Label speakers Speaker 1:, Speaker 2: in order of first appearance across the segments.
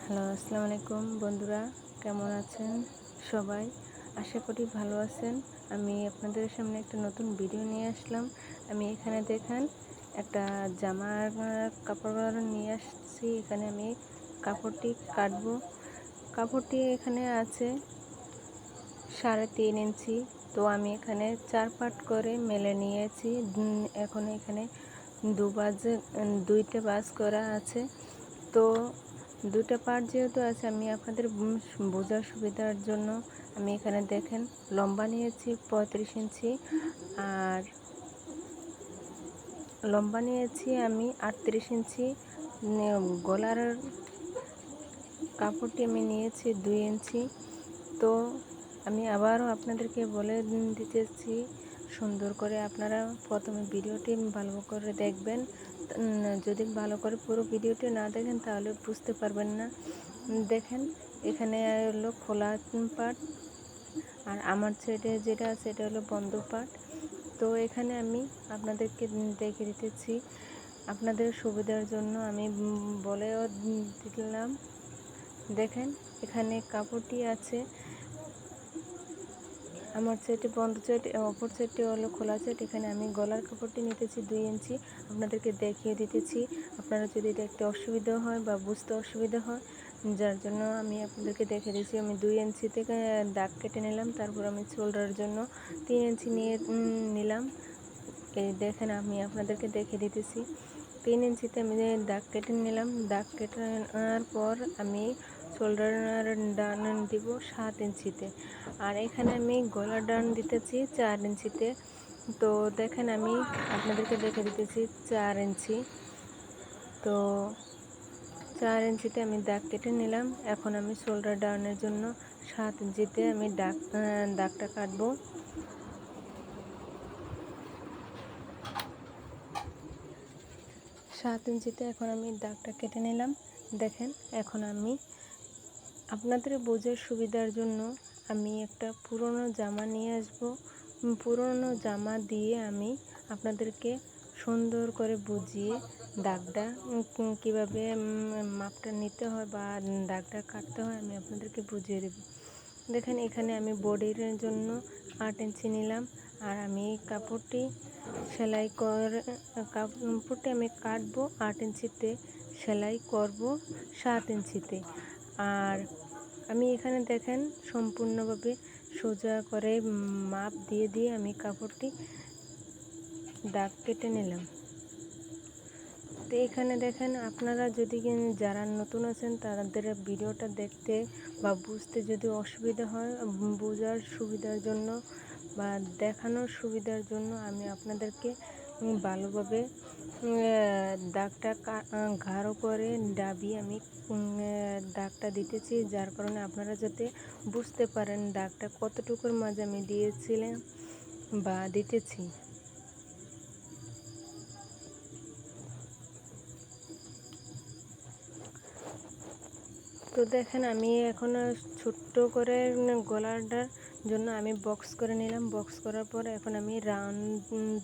Speaker 1: Hello, আসসালামু আলাইকুম বন্ধুরা, কেমন আছেন সবাই? আশা করি ভালো আছেন। আমি আপনাদের সামনে একটা নতুন ভিডিও নিয়ে আসলাম। আমি এখানে দেখেন একটা জামার কাপড় নিয়ে আসছি। এখানে আমি কাপড়টি কাটবো। কাপড়টি এখানে আছে 3.5 ইঞ্চি। তো আমি এখানে 4 পার্ট করে মেলে নিয়েছি। এখন এখানে দুইটা ভাঁজ করা আছে। তো দুটো পার্ট যেহেতু আছে, আমি আপনাদের বোঝার সুবিধার জন্য আমি এখানে দেখেন লম্বা নিয়েছি 35 ইঞ্চি, আর লম্বা নিয়েছি আমি 38 ইঞ্চি। গলার কাপড়টি আমি নিয়েছি 2 ইঞ্চি। তো আমি আবারও আপনাদেরকে বলে দিতেছি সুন্দর করে, আপনারা প্রথমে ভিডিওটি ভালো করে দেখবেন। যদি ভালো করে পুরো ভিডিওটি না দেখেন তাহলে বুঝতে পারবেন না। দেখেন এখানে হলো খোলা পাট, আর আমার সাইডে যেটা আছে এটা হলো বন্ধ পাট। তো এখানে আমি আপনাদেরকে দেখে দিতেছি আপনাদের সুবিধার জন্য, আমি বলেও দিলাম। দেখেন এখানে কাপড়টি আছে আমার সাইডে বন্ধ সাইড, অপর সাইডটি হলো খোলা সাইড। এখানে আমি গলার কাপড়টি নিতেছি 2 ইঞ্চি, আপনাদেরকে দেখিয়ে দিতেছি। আপনারা যদি দেখতে অসুবিধা হয় বা বুঝতে অসুবিধা হয়, যার জন্য আমি আপনাদেরকে দেখে দিচ্ছি। আমি 2 ইঞ্চি থেকে দাগ কেটে নিলাম, তারপর আমি শোল্ডারের জন্য 3 ইঞ্চি নিয়ে নিলাম। এই দেখেন আমি আপনাদেরকে দেখে দিতেছি। 3 ইঞ্চিতে আমি দাগ কেটে নিলাম। দাগ কেটে নেওয়ার পর আমি শোল্ডার ডান দিব 7 ইঞ্চিতে, আর এখানে আমি গলার ডান দিতেছি 4 ইঞ্চিতে। তো দেখেন আমি আপনাদেরকে দেখে দিতেছি 4 ইঞ্চি। তো 4 ইঞ্চিতে আমি দাগ কেটে নিলাম। এখন আমি শোল্ডার ডাউনের জন্য 7 ইঞ্চিতে আমি দাগটা কাটবো। 7 ইঞ্চিতে এখন আমি দাগটা কেটে নিলাম। দেখেন এখন আমি আপনাদের বোঝার সুবিধার জন্য আমি একটা পুরনো জামা নিয়ে আসব। পুরনো জামা দিয়ে আমি আপনাদেরকে সুন্দর করে বুঝিয়ে দাগটা কীভাবে মাপটা নিতে হয় বা দাগটা কাটতে হয় আমি আপনাদেরকে বুঝিয়ে দেব। দেখেন এখানে আমি বডির জন্য 8 ইঞ্চি নিলাম, আর আমি কাপড়টি সেলাই করে কাপড়টি আমি কাটবো 8 ইঞ্চিতে, সেলাই করব 7 ইঞ্চিতে। আর আমি এখানে দেখেন সম্পূর্ণভাবে সোজা করে মাপ দিয়ে দিয়ে আমি কাপড়টি দাগ কেটে নিলাম। তো এখানে দেখেন আপনারা যদি যারা নতুন আছেন তাদের ভিডিওটা দেখতে বা বুঝতে যদি অসুবিধা হয়, বোঝার সুবিধার জন্য বা দেখানোর সুবিধার জন্য আমি আপনাদেরকে ভালোভাবে দাগটা গাঢ় করে দাবিয়ে আমি দাগটা দিতেছি, যার কারণে আপনারা যাতে বুঝতে পারেন দাগটা কতটুকুর মাঝে আমি দিয়েছিলাম বা দিতেছি। তো দেখেন আমি এখন ছোট্ট করে গলাটার জন্য আমি বক্স করে নিলাম। বক্স করার পর এখন আমি রাউন্ড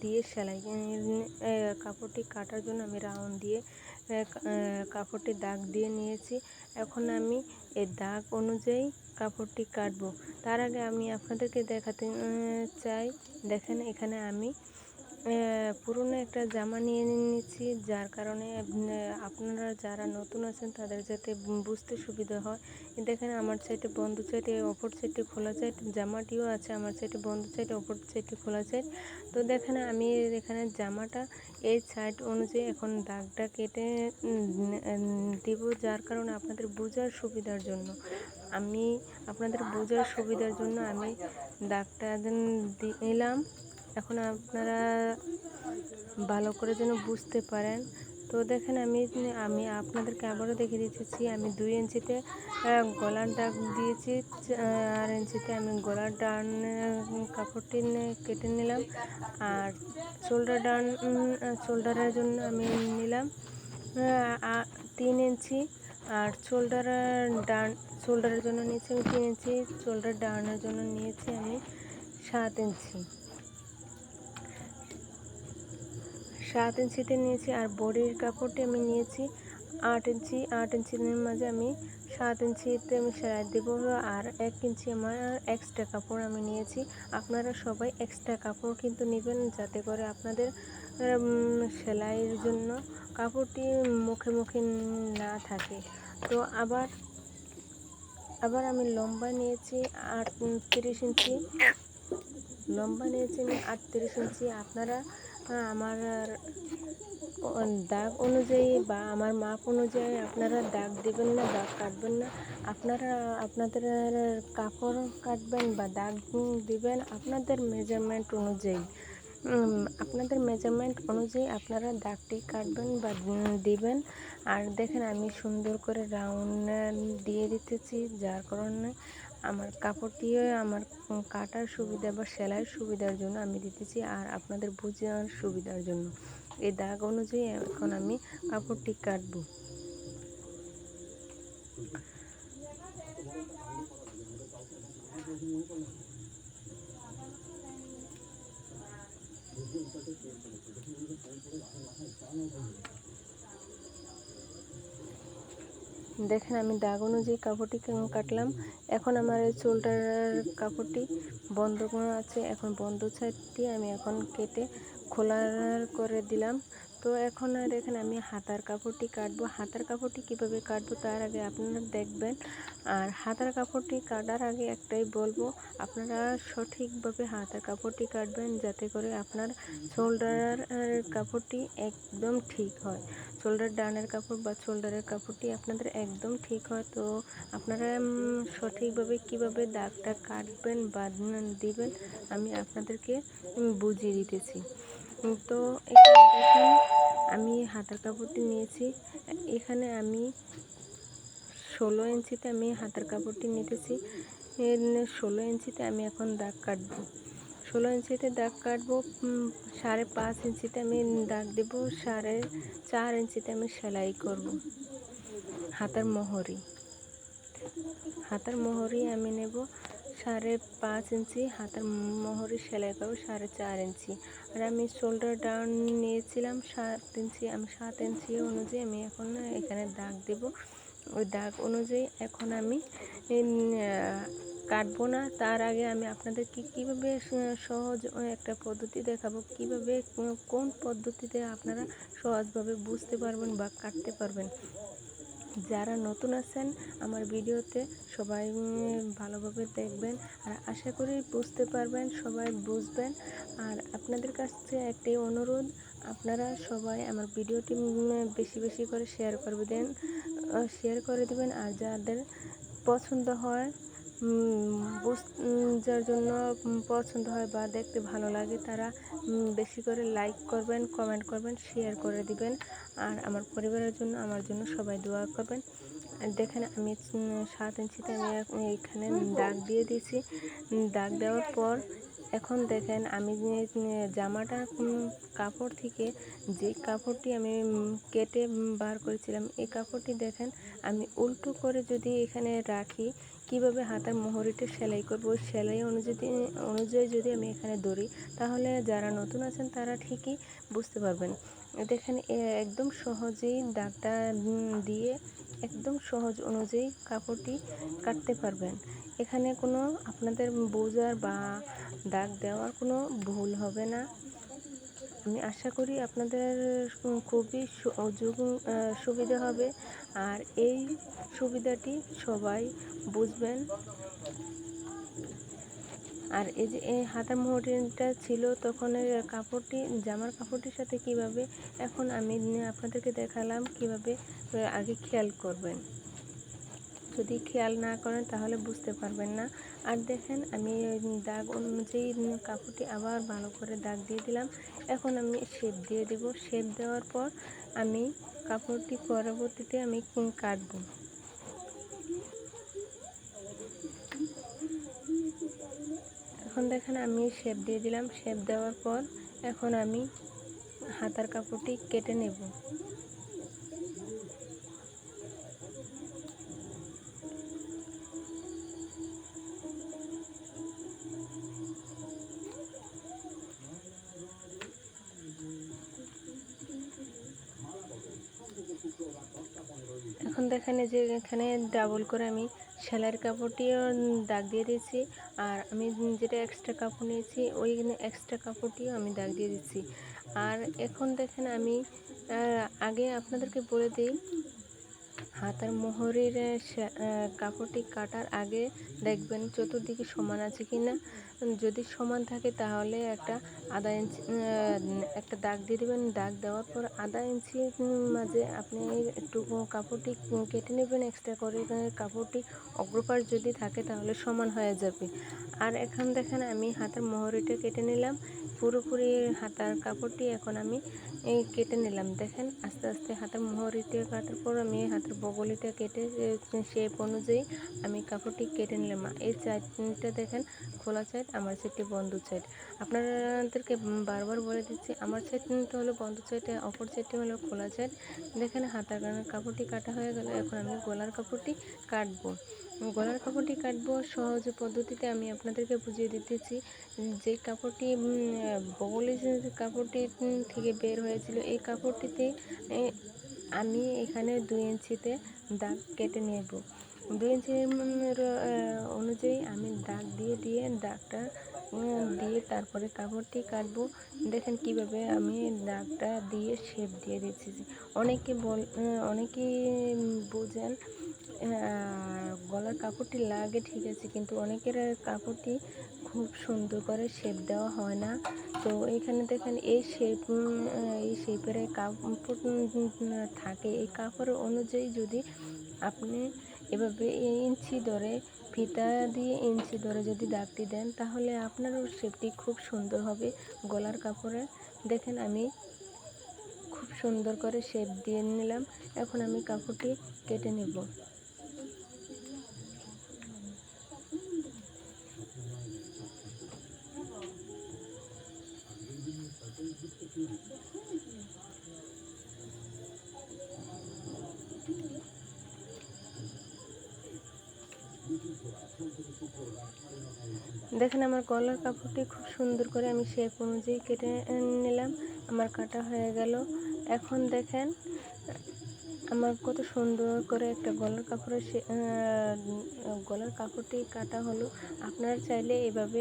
Speaker 1: দিয়ে সেলাই কাপড়টি কাটার জন্য আমি রাউন্ড দিয়ে কাপড়টি দাগ দিয়ে নিয়েছি। এখন আমি এই দাগ অনুযায়ী কাপড়টি কাটবো। তার আগে আমি আপনাদেরকে দেখাতে চাই, দেখেন এখানে আমি পুরনো একটা জামা নিয়ে নিচ্ছি, যার কারণে আপনারা যারা নতুন আছেন তাদের যাতে বুঝতে সুবিধা হয়। দেখেন আমার সাইডে বন্ধ সাইডে, অপর সাইডে খোলা সাইড, জামাটিও আছে আমার সাইডে বন্ধ সাইড, অপর সাইডে খোলা সাইড। তো দেখেন আমি এখানে জামাটা এই সাইড অনুযায়ী এখন দাগটা কেটে দিব, যার কারণে আপনাদের বোঝার সুবিধার জন্য আমি দাগটা নিলাম। এখন আপনারা ভালো করে যেন বুঝতে পারেন। তো দেখেন আমি আপনাদেরকে আবারও দেখে দিতেছি। আমি 2 ইঞ্চিতে গলার দাগ দিয়েছি, 4 ইঞ্চিতে আমি গলার ডান কাপড়টি কেটে নিলাম, আর শোল্ডারের জন্য আমি নিলাম 3 ইঞ্চি, আর শোল্ডারের জন্য নিয়েছি আমি 3 ইঞ্চি, শোল্ডার ডাউনের জন্য নিয়েছি আমি 7 ইঞ্চি। 7 ইঞ্চিতে নিয়েছি, আর বডির কাপড়টি আমি নিয়েছি 8 ইঞ্চির মাঝে আমি 7 ইঞ্চিতে আমি সেলাই দেবো। আর 1 ইঞ্চি আমার এক্সট্রা কাপড় আমি নিয়েছি। আপনারা সবাই এক্সট্রা কাপড় কিন্তু নেবেন, যাতে করে আপনাদের সেলাইয়ের জন্য কাপড়টি মুখে মুখে না থাকে। তো আবার আমি লম্বা নিয়েছি 38 ইঞ্চি, লম্বা নিয়েছি আমি 38 ইঞ্চি। আপনারা আমার দাগ অনুযায়ী বা আমার মাপ অনুযায়ী আপনারা দাগ দেবেন না, দাগ কাটবেন না। আপনারা আপনাদের কাপড় কাটবেন বা দাগ দিবেন আপনাদের মেজারমেন্ট অনুযায়ী। আপনাদের মেজারমেন্ট অনুযায়ী আপনারা দাগটি কাটবেন বা দিবেন। আর দেখেন আমি সুন্দর করে রাউন্ড দিয়ে দিতেছি, যার কারণে আমার কাপড়টিও আমার কাটার সুবিধা বা সেলাইয়ের সুবিধার জন্য আমি দিতেছি, আর আপনাদের বোঝার সুবিধার জন্য। এই দাগ অনুযায়ী এখন আমি কাপড়টি কাটবো। দেখেন আমি দাগ অনুযায়ী কাপড়টি কাটলাম। এখন আমার এই শোল্ডার কাপড়টি বন্ধ করা আছে, এখন বন্ধ সাইডটি আমি এখন কেটে খোলা করে দিলাম। তো এখন দেখেন আমি হাতার কাপড়টি কাটবো। হাতার কাপড়টি কিভাবে কাটবো তার আগে আপনারা দেখবেন। আর হাতার কাপড়টি কাটার আগে একটাই বলবো, আপনারা সঠিকভাবে হাতার কাপড়টি কাটবেন, যাতে করে আপনার শোল্ডার কাপড়টি একদম ঠিক হয়। শোল্ডার ডানের কাপড় বা শোল্ডারের কাপড়টি আপনাদের একদম ঠিক হয়। তো আপনারা সঠিকভাবে কিভাবে দাগটা কাটবেন বা দিবেন আমি আপনাদেরকে বুঝিয়ে দিতেছি। তো এখানে দেখেন আমি হাতার কাপড়টি নিয়েছি। এখানে আমি 16 ইঞ্চিতে আমি হাতার কাপড়টি নিতেছি। 16 ইঞ্চিতে আমি এখন দাগ কাটবো। 16 ইঞ্চিতে দাগ কাটবো। 5.5 ইঞ্চিতে আমি দাগ দেবো। 4.5 ইঞ্চিতে আমি সেলাই করব। হাতার মোহরি আমি নেব 5.5 ইঞ্চি, হাতার মোহরি সেলাই করব 4.5 ইঞ্চি। আর আমি শোল্ডার ডাউন নিয়েছিলাম 7 ইঞ্চি, আমি 7 ইঞ্চি অনুযায়ী আমি এখন এখানে দাগ দেব। ওই দাগ অনুযায়ী এখন আমি কাটবো না। তার আগে আমি আপনাদেরকে কীভাবে সহজ একটা পদ্ধতি দেখাবো, কিভাবে কোন পদ্ধতিতে আপনারা সহজভাবে বুঝতে পারবেন বা কাটতে পারবেন। যারা নতুন আছেন আমার ভিডিওতে সবাই ভালোভাবে দেখবেন, আর আশা করি বুঝতে পারবেন, সবাই বুঝবেন। আর আপনাদের কাছে একটি অনুরোধ, আপনারা সবাই আমার ভিডিওটি বেশি বেশি করে শেয়ার করে দেবেন। আর যাদের পছন্দ হয় যার জন্য পছন্দ হয় বা দেখতে ভালো লাগে, তারা বেশি করে লাইক করবেন, কমেন্ট করবেন, শেয়ার করে দিবেন। আর আমার পরিবারের জন্য, আমার জন্য সবাই দোয়া করবেন। আর দেখেন আমি 7 ইঞ্চিতে আমি এখানে দাগ দিয়ে দিয়েছি। দাগ দেওয়ার পর এখন দেখেন আমি জামাটার কাপড় থেকে যে কাপড়টি আমি কেটে বার করেছিলাম, এই কাপড়টি দেখেন আমি উল্টো করে যদি এখানে রাখি, কিভাবে হাতার মোহরিটা সেলাই করব, ওই সেলাই অনুযায়ী যদি আমি এখানে ধরি, তাহলে যারা নতুন আছেন তারা ঠিকই বুঝতে পারবেন। দেখেন একদম সহজেই দাগটা দিয়ে একদম সহজ অনুযায়ী কাপড়টি কাটতে পারবেন। এখানে কোনো আপনাদের বোঝার বা দাগ দেওয়ার কোনো ভুল হবে না। আমি আশা করি আপনাদের খুবই সুবিধা হবে। আর এই সুবিধাটি সবাই বুঝবেন। আর এই যে এই হাতার মোহরিটা ছিল তখন কাপড়টি জামার কাপড়টির সাথে কিভাবে, এখন আমি আপনাদেরকে দেখালাম কিভাবে আগে খেয়াল করবেন। যদি খেয়াল না করেন তাহলে বুঝতে পারবেন না। আর দেখেন আমি দাগ অনুযায়ী কাপড়টি আবার ভালো করে দাগ দিয়ে দিলাম। এখন আমি শেপ দিয়ে দেব। শেপ দেওয়ার পর আমি কাপড়টি পরবর্তীতে আমি কাটবো। এখন দেখেন আমি শেপ দিয়ে দিলাম। শেপ দেওয়ার পর এখন আমি হাতার কাপড়টি কেটে নেব। দেখেন এই যে এখানে ডাবল করে আমি সেলাইয়ের কাপড়টিও দাগ দিয়ে দিয়েছি, আর আমি যেটা এক্সট্রা কাপড় নিয়েছি ওই এক্সট্রা কাপড়টিও আমি দাগ দিয়ে দিচ্ছি। আর এখন দেখেন আমি আগে আপনাদেরকে বলে দিই, হাতার মোহরের কাপড়টি কাটার আগে দেখবেন চতুর্দিকে সমান আছে কি না। যদি সমান থাকে তাহলে একটা আধা ইঞ্চি একটা দাগ দিয়ে দেবেন। দাগ দেওয়ার পর আধা ইঞ্চি মাঝে আপনি একটু কাপড়টি কেটে নেবেন এক্সট্রা করে। কাপড়টি অগ্রপাশ যদি থাকে তাহলে সমান হয়ে যাবে। আর এখন দেখেন আমি হাতার মোহরিটা কেটে নিলাম, পুরোপুরি হাতার কাপড়টি এখন আমি কেটে নিলাম। দেখেন আস্তে আস্তে হাতার মোহরিটা কাটার পর আমি হাতের বগলিটা কেটে শেপ অনুযায়ী আমি কাপড়টি কেটে নিলাম। এই সাইডটা দেখেন খোলা সাইড, আমার সাইডটি বন্ধ সাইড। আপনাদেরকে বারবার বলে দিচ্ছি, আমার সাইডটা হলো বন্ধ সাইড, অপর সাইডটি হলো খোলা সাইড। দেখেন হাতার কাপড়টি কাটা হয়ে গেল। এখন আমি গলার কাপড়টি কাটবো। গলার কাপড়টি কাটবো সহজ পদ্ধতিতে আমি আপনাদেরকে বুঝিয়ে দিতেছি। যে কাপড়টি বগলের যে কাপড়টি থেকে বের হয়েছিল এই কাপড়টিতে আমি এখানে 2 ইঞ্চিতে দাগ কেটে নেব। 2 ইঞ্চি অনুযায়ী আমি দাগ দিয়ে দাগটা দিয়ে তারপরে কাপড়টি কাটবো। দেখেন কিভাবে আমি দাগটা দিয়ে শেপ দিয়ে দিচ্ছি। অনেকেই বোঝেন গলার কাপড়টি লাগে ঠিক আছে, কিন্তু অনেকের কাপড়টি খুব সুন্দর করে শেপ দেওয়া হয় না। তো এখানে দেখেন এই শেপের কাপড় থাকে, এই কাপড়ের অনুযায়ী যদি আপনি এভাবে ইঞ্চি ধরে ফিতা দিয়ে ইঞ্চি ধরে যদি দাগটি দেন তাহলে আপনারও শেপটি খুব সুন্দর হবে গলার কাপড়ে। দেখেন আমি খুব সুন্দর করে শেপ দিয়ে নিলাম। এখন আমি কাপড়টি কেটে নেব। দেখেন আমার গলার কাপড়টি খুব সুন্দর করে আমি শেপ অনুযায়ী কেটে নিলাম। আমার কাটা হয়ে গেল। এখন দেখেন আমার কত সুন্দর করে একটা গলার কাপড়টি কাটা হলো। আপনারা চাইলে এভাবে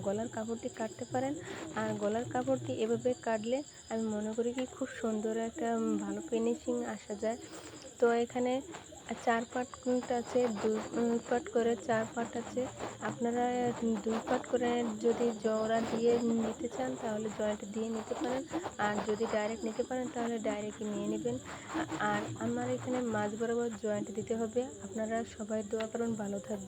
Speaker 1: গলার কাপড়টি কাটতে পারেন। আর গলার কাপড়টি এভাবে কাটলে আমি মনে করি কি খুব সুন্দর একটা ভালো ফিনিশিং আসা যায়। তো এখানে 4 পার্ট আছে, 2 পার্ট করে 4 পার্ট আছে। আপনারা 2 পার্ট করে যদি জোড়া দিয়ে নিতে চান তাহলে জয়েন্ট দিয়ে নিতে পারেন, আর যদি ডাইরেক্ট নিতে পারেন তাহলে ডাইরেক্ট নিয়ে নেবেন। আর আমার এখানে মাঝ বরাবর জয়েন্ট দিতে হবে। আপনারা সবাই দোয়া করুন, ভালো থাকবেন।